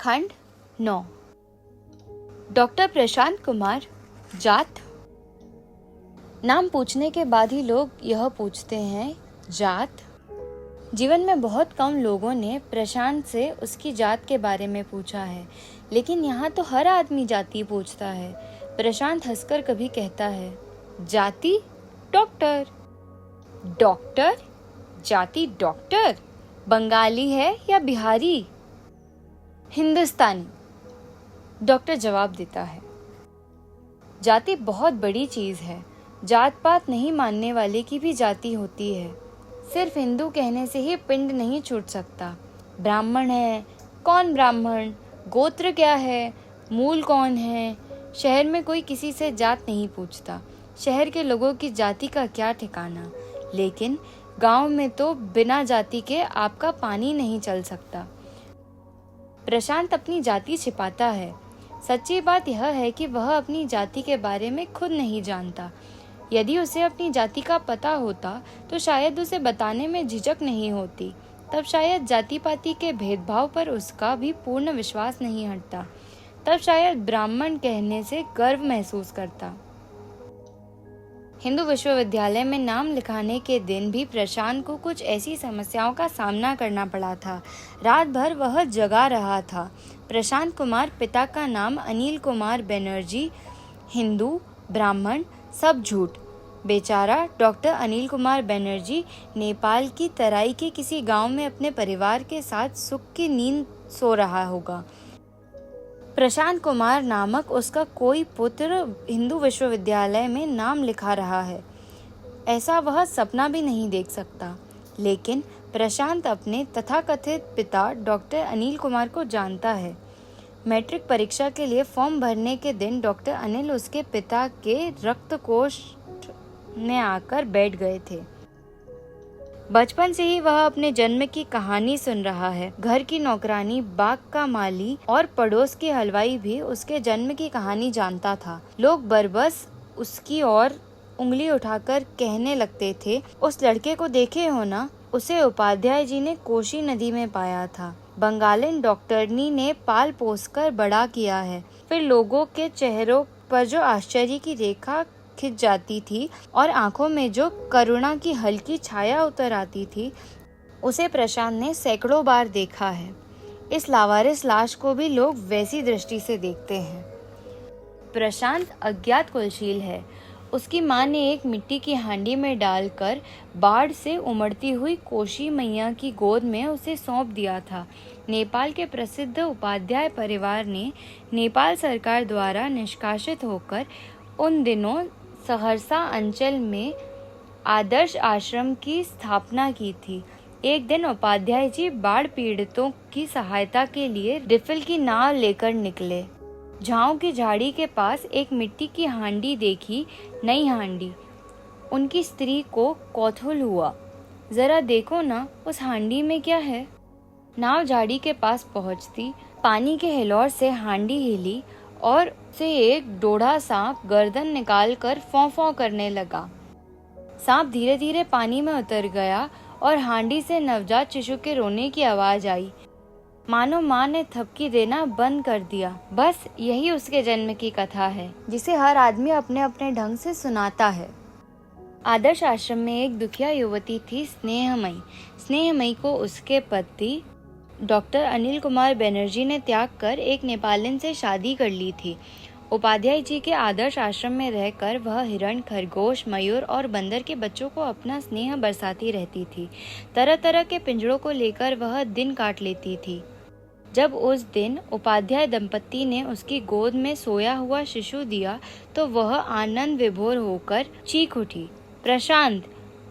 खंड 9। डॉक्टर प्रशांत कुमार, जात। नाम पूछने के बाद ही लोग यह पूछते हैं, जात। जीवन में बहुत कम लोगों ने प्रशांत से उसकी जात के बारे में पूछा है, लेकिन यहाँ तो हर आदमी जाति पूछता है। प्रशांत हंसकर कभी कहता है, जाति? डॉक्टर। डॉक्टर? जाति डॉक्टर? बंगाली है या बिहारी? हिंदुस्तानी। डॉक्टर जवाब देता है, जाति बहुत बड़ी चीज है। जात पात नहीं मानने वाले की भी जाति होती है। सिर्फ हिंदू कहने से ही पिंड नहीं छूट सकता। ब्राह्मण है, कौन ब्राह्मण? गोत्र क्या है? मूल कौन है? शहर में कोई किसी से जात नहीं पूछता। शहर के लोगों की जाति का क्या ठिकाना। लेकिन गांव में तो बिना जाति के आपका पानी नहीं चल सकता। प्रशांत अपनी जाति छिपाता है। सच्ची बात यह है कि वह अपनी जाति के बारे में खुद नहीं जानता। यदि उसे अपनी जाति का पता होता तो शायद उसे बताने में झिझक नहीं होती। तब शायद जाति पाति के भेदभाव पर उसका भी पूर्ण विश्वास नहीं हटता। तब शायद ब्राह्मण कहने से गर्व महसूस करता। हिंदू विश्वविद्यालय में नाम लिखाने के दिन भी प्रशांत को कुछ ऐसी समस्याओं का सामना करना पड़ा था। रात भर वह जगा रहा था। प्रशांत कुमार, पिता का नाम अनिल कुमार बनर्जी, हिंदू, ब्राह्मण, सब झूठ। बेचारा डॉक्टर अनिल कुमार बनर्जी नेपाल की तराई के किसी गांव में अपने परिवार के साथ सुख की नींद सो रहा होगा। प्रशांत कुमार नामक उसका कोई पुत्र हिंदू विश्वविद्यालय में नाम लिखा रहा है, ऐसा वह सपना भी नहीं देख सकता। लेकिन प्रशांत अपने तथाकथित पिता डॉक्टर अनिल कुमार को जानता है। मैट्रिक परीक्षा के लिए फॉर्म भरने के दिन डॉक्टर अनिल उसके पिता के रक्तकोष में आकर बैठ गए थे। बचपन से ही वह अपने जन्म की कहानी सुन रहा है। घर की नौकरानी, बाग का माली और पड़ोस के हलवाई भी उसके जन्म की कहानी जानता था। लोग बरबस उसकी ओर उंगली उठाकर कहने लगते थे, उस लड़के को देखे हो ना, उसे उपाध्याय जी ने कोशी नदी में पाया था। बंगालिन डॉक्टरनी ने पाल पोस कर बड़ा किया है। फिर लोगों के चेहरों पर जो आश्चर्य की रेखा खिंच जाती थी और आंखों में जो करुणा की हल्की छाया उतर आती थी, उसे प्रशांत ने सैकड़ों बार देखा है। इस लावारिस लाश को भी लोग वैसी दृष्टि से देखते हैं। प्रशांत अज्ञात कुलशील है। उसकी मां ने एक मिट्टी की हांडी में डालकर बाढ़ से उमड़ती हुई कोशी मैया की गोद में उसे सौंप दिया था। नेपाल के प्रसिद्ध उपाध्याय परिवार ने नेपाल सरकार द्वारा निष्कासित होकर उन दिनों सहरसा अंचल में आदर्श आश्रम की स्थापना की थी। एक दिन उपाध्याय जी बाढ़ पीड़ितों की सहायता के लिए रिफिल की नाव लेकर निकले। झाऊ की झाड़ी के पास एक मिट्टी की हांडी देखी, नई हांडी। उनकी स्त्री को कौतूहल हुआ, जरा देखो ना उस हांडी में क्या है। नाव झाड़ी के पास पहुंचती, पानी के हिलोर से हांडी हिली और से एक डोढ़ा सांप गर्दन निकालकर फौं फौं करने लगा। सांप धीरे धीरे पानी में उतर गया और हांडी से नवजात शिशु के रोने की आवाज आई। मानो माँ ने थपकी देना बंद कर दिया। बस यही उसके जन्म की कथा है, जिसे हर आदमी अपने अपने ढंग से सुनाता है। आदर्श आश्रम में एक दुखिया युवती थी, स्नेहमयी। स्नेहमयी को उसके पति डॉक्टर अनिल कुमार बनर्जी ने त्याग कर एक नेपालिन से शादी कर ली थी। उपाध्याय जी के आदर्श आश्रम में रहकर वह हिरण, खरगोश, मयूर और बंदर के बच्चों को अपना स्नेह बरसाती रहती थी। तरह तरह के पिंजड़ों को लेकर वह दिन काट लेती थी। जब उस दिन उपाध्याय दंपत्ति ने उसकी गोद में सोया हुआ शिशु दिया तो वह आनंद विभोर होकर चीख उठी, प्रशांत,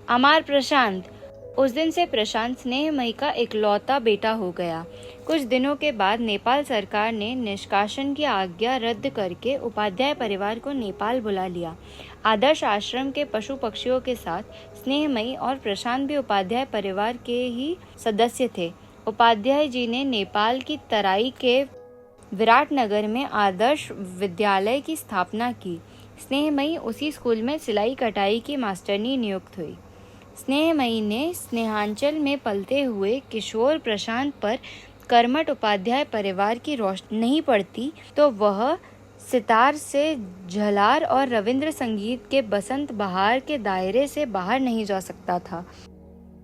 अमार प्रशांत। उस दिन से प्रशांत स्नेहमयी का इकलौता बेटा हो गया। कुछ दिनों के बाद नेपाल सरकार ने निष्कासन की आज्ञा रद्द करके उपाध्याय परिवार को नेपाल बुला लिया। आदर्श आश्रम के पशु पक्षियों के साथ स्नेहमयी और प्रशांत भी उपाध्याय परिवार के ही सदस्य थे। उपाध्याय जी ने नेपाल की तराई के विराटनगर में आदर्श विद्यालय की स्थापना की। स्नेहमयी उसी स्कूल में सिलाई कटाई की मास्टरनी नियुक्त हुई। स्नेहमयी ने स्नेहांचल में पलते हुए किशोर प्रशांत पर कर्मठ उपाध्याय परिवार की रोशनी नहीं पड़ती तो वह सितार से झलार और रविंद्र संगीत के बसंत बहार के दायरे से बाहर नहीं जा सकता था।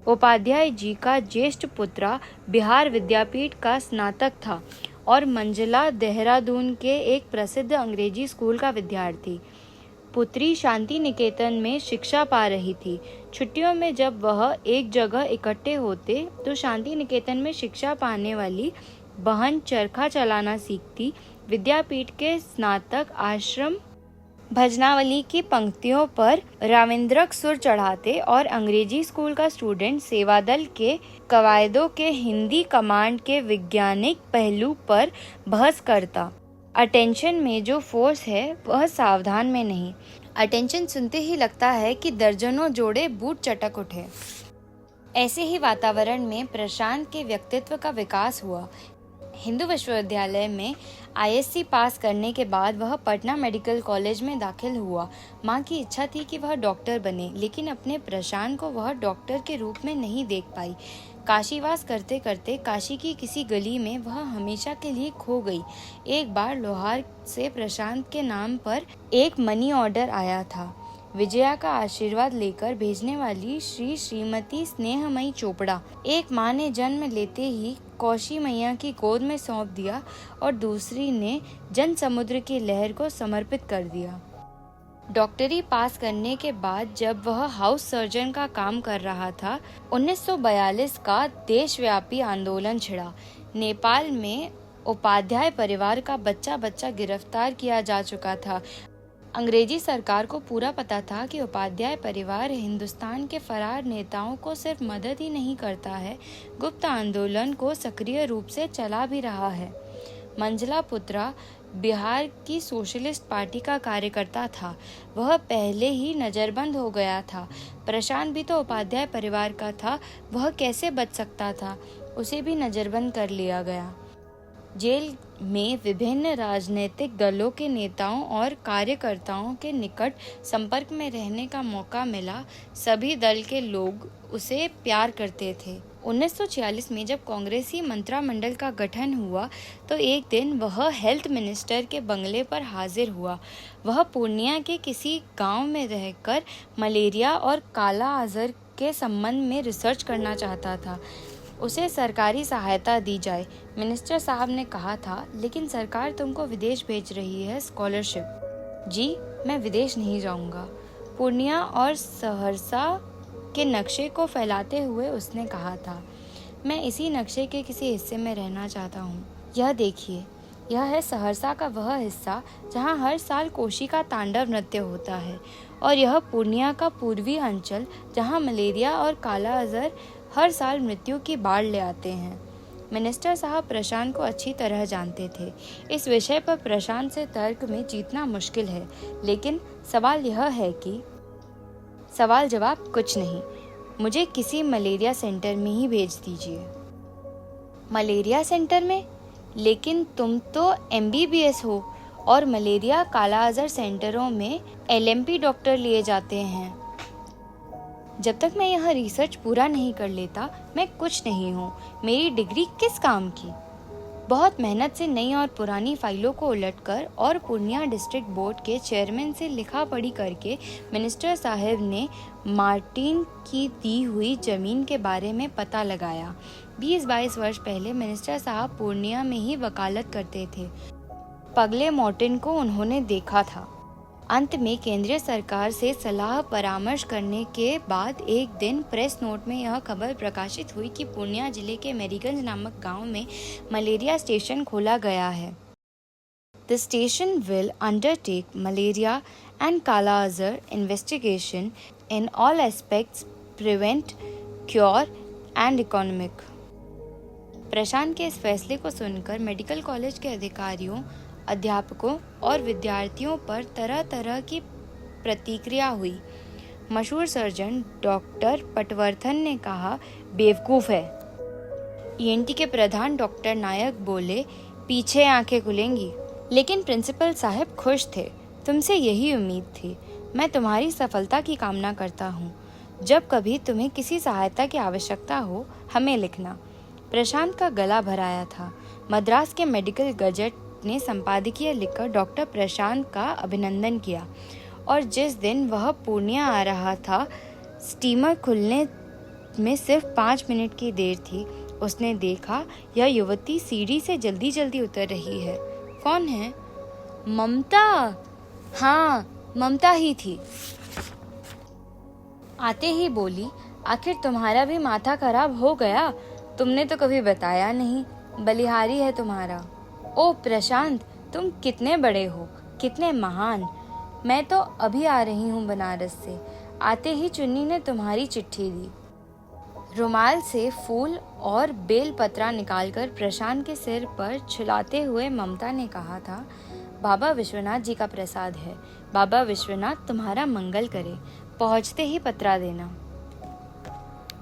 उपाध्याय जी का ज्येष्ठ पुत्र बिहार विद्यापीठ का स्नातक था और मंजिला देहरादून के एक प्रसिद्ध अंग्रेजी स्कूल का विद्यार्थी। पुत्री शांति निकेतन में शिक्षा पा रही थी। छुट्टियों में जब वह एक जगह इकट्ठे होते तो शांति निकेतन में शिक्षा पाने वाली बहन चरखा चलाना सीखती, विद्यापीठ के स्नातक आश्रम भजनावली की पंक्तियों पर रविंद्रक सुर चढ़ाते और अंग्रेजी स्कूल का स्टूडेंट सेवादल के कवायदों के हिंदी कमांड के वैज्ञानिक पहलू पर बहस करता। अटेंशन में जो फोर्स है वह सावधान में नहीं। अटेंशन सुनते ही लगता है कि दर्जनों जोड़े बूट चटक उठे। ऐसे ही वातावरण में प्रशांत के व्यक्तित्व का विकास हुआ। हिंदू विश्वविद्यालय में आईएससी पास करने के बाद वह पटना मेडिकल कॉलेज में दाखिल हुआ। मां की इच्छा थी कि वह डॉक्टर बने, लेकिन अपने प्रशांत को वह डॉक्टर के रूप में नहीं देख पाई। काशीवास करते करते काशी की किसी गली में वह हमेशा के लिए खो गई। एक बार लोहार से प्रशांत के नाम पर एक मनी ऑर्डर आया था। विजया का आशीर्वाद लेकर भेजने वाली श्रीमती स्नेहमयी चोपड़ा। एक माँ ने जन्म लेते ही कौशी मैया की गोद में सौंप दिया और दूसरी ने जन समुद्र की लहर को समर्पित कर दिया। डॉक्टरी पास करने के बाद जब वह हाउस सर्जन का काम कर रहा था, 1942 का देशव्यापी आंदोलन छिड़ा। नेपाल में उपाध्याय परिवार का बच्चा गिरफ्तार किया जा चुका था। अंग्रेजी सरकार को पूरा पता था कि उपाध्याय परिवार हिंदुस्तान के फरार नेताओं को सिर्फ मदद ही नहीं करता है, गुप्त आंदोलन को सक्रिय रूप से चला भी रहा है। मंझला पुत्रा बिहार की सोशलिस्ट पार्टी का कार्यकर्ता था। वह पहले ही नजरबंद हो गया था। प्रशांत भी तो उपाध्याय परिवार का था, वह कैसे बच सकता था? उसे भी नजरबंद कर लिया गया। जेल में विभिन्न राजनीतिक दलों के नेताओं और कार्यकर्ताओं के निकट संपर्क में रहने का मौका मिला। सभी दल के लोग उसे प्यार करते थे। 1946 में जब कांग्रेसी मंत्रिमंडल का गठन हुआ तो एक दिन वह हेल्थ मिनिस्टर के बंगले पर हाजिर हुआ। वह पूर्णिया के किसी गांव में रहकर मलेरिया और काला अजहर के संबंध में रिसर्च करना चाहता था। उसे सरकारी सहायता दी जाए। मिनिस्टर साहब ने कहा था, लेकिन सरकार तुमको विदेश भेज रही है, स्कॉलरशिप। जी, मैं विदेश नहीं जाऊंगा। पूर्णिया और सहरसा के नक्शे को फैलाते हुए उसने कहा था, मैं इसी नक्शे के किसी हिस्से में रहना चाहता हूँ। यह देखिए, यह है सहरसा का वह हिस्सा जहाँ हर साल कोशी का तांडव नृत्य होता है, और यह पूर्णिया का पूर्वी अंचल जहाँ मलेरिया और काला अजहर हर साल मृत्यु की बाढ़ ले आते हैं। मिनिस्टर साहब प्रशांत को अच्छी तरह जानते थे। इस विषय पर प्रशांत से तर्क में जीतना मुश्किल है, लेकिन सवाल यह है कि सवाल जवाब कुछ नहीं। मुझे किसी मलेरिया सेंटर में ही भेज दीजिए। मलेरिया सेंटर में? लेकिन तुम तो MBBS हो और मलेरिया काला अजहर सेंटरों में LMP डॉक्टर लिए जाते हैं। जब तक मैं यह रिसर्च पूरा नहीं कर लेता, मैं कुछ नहीं हूँ। मेरी डिग्री किस काम की? बहुत मेहनत से नई और पुरानी फाइलों को उलटकर और पूर्णिया डिस्ट्रिक्ट बोर्ड के चेयरमैन से लिखा पढ़ी करके मिनिस्टर साहब ने मार्टिन की दी हुई जमीन के बारे में पता लगाया। 20-22 वर्ष पहले मिनिस्टर साहब पूर्णिया में ही वकालत करते थे। पगले मार्टिन को उन्होंने देखा था। अंत में केंद्रीय सरकार से सलाह परामर्श करने के बाद एक दिन प्रेस नोट में यह खबर प्रकाशित हुई कि पूर्णिया जिले के मेरीगंज नामक गांव में मलेरिया स्टेशन खोला गया है। The station will undertake malaria and kala azar investigation in all aspects, prevent, cure and economic. Prashant के इस फैसले को सुनकर मेडिकल कॉलेज के अधिकारियों, अध्यापकों और विद्यार्थियों पर तरह तरह की प्रतिक्रिया हुई। मशहूर सर्जन डॉक्टर पटवर्धन ने कहा, बेवकूफ़ है। ENT के प्रधान डॉक्टर नायक बोले, पीछे आंखें खुलेंगी। लेकिन प्रिंसिपल साहब खुश थे। तुमसे यही उम्मीद थी। मैं तुम्हारी सफलता की कामना करता हूँ। जब कभी तुम्हें किसी सहायता की आवश्यकता हो, हमें लिखना। प्रशांत का गला भर आया था। मद्रास के मेडिकल गजट ने संपादकीय लिखकर डॉक्टर प्रशांत का अभिनंदन किया और जिस दिन वह पूर्णिया आ रहा था, स्टीमर खुलने में सिर्फ 5 मिनट की देर थी। उसने देखा यह युवती सीढ़ी से जल्दी जल्दी उतर रही है। कौन है? ममता। हाँ, ममता ही थी। आते ही बोली, आखिर तुम्हारा भी माथा खराब हो गया? तुमने तो कभी बताया नहीं। बलिहारी है तुम्हारा। ओ प्रशांत, तुम कितने बड़े हो, कितने महान। मैं तो अभी आ रही हूँ बनारस से। आते ही चुन्नी ने तुम्हारी चिट्ठी दी। रुमाल से फूल और बेल पत्रा निकालकर प्रशांत के सिर पर छुलाते हुए ममता ने कहा था, बाबा विश्वनाथ जी का प्रसाद है। बाबा विश्वनाथ तुम्हारा मंगल करे। पहुँचते ही पत्रा देना।